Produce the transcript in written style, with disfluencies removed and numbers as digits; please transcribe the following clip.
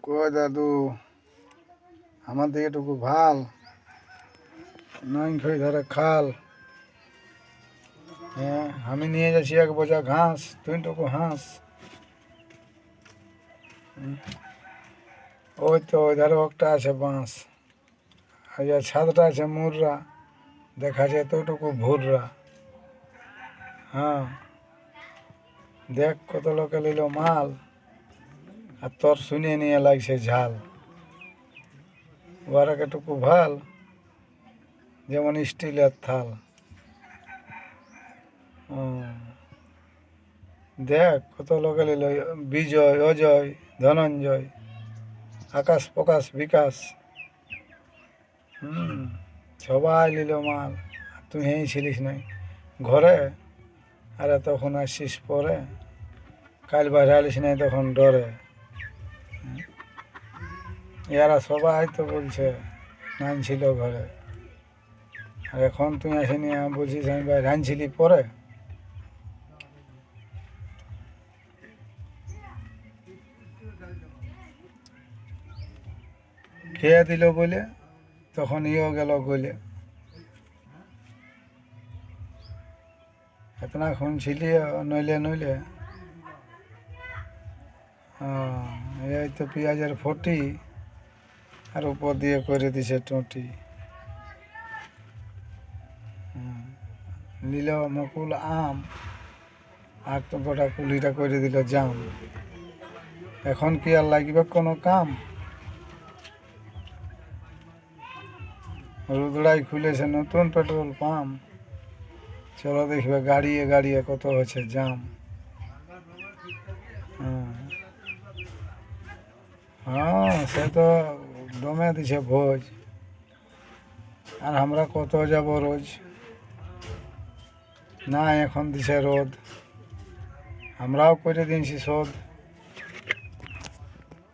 কই দাদু আমার দিকে টুকু ভাল নয় খই ধরে খাল। হ্যাঁ আমি নিয়ে যাচ্ছি এক বোঝা ঘাস, তুই টুকু হাঁস। ওই তো ওই ধারে একটা আছে বাঁশ, আর ছাদটা আছে মুররা, দেখা যায় তোটুকু ভুররা। হ্যাঁ দেখ কত লোকে নিল মাল, আর তোর শুনে নিয়ে লাগছে ঝাল। ওরাকে টুকু ভাল যেমন স্টিলের থাল। দেখ কত লোকে নিল বিজয়, অজয়, ধনঞ্জয়, আকাশ প্রকাশ বিকাশ। সবাই নিল মাল, তুই ছিলিস নাই ঘরে। আরে তখন আসছিস পরে, কাল বাইরে আলিস নাই তখন ডরে। এরা সবাই তো বলছে নাইন ছিল ঘরে, আর এখন তুই আসিনি বলছিস আমি বাইরে আনছিলি পরে। খেয়ে দিল বলে তখন ইয়েও গেল গলে। এতনা খুন ছিলি নইলে নইলে। এই তো পেঁয়াজের ফটি, আর উপর দিয়ে করে দিছে টুটি। নিল মুকুল আম, আর তো গোটা কুলিটা করে দিল জাম। এখন কি আর লাগবে কোনো কাম? রুদড়াই খুলেছে নতুন পেট্রোল পাম্প, চলো দেখবে গাড়িয়ে গাড়িয়ে কত হচ্ছে জাম। হ্যাঁ সে তো দমে দিছে ভোজ, আর আমরা কত যাব রোজ। না এখন দিছে রোদ, আমরাও করে দিয়েছি শোধ।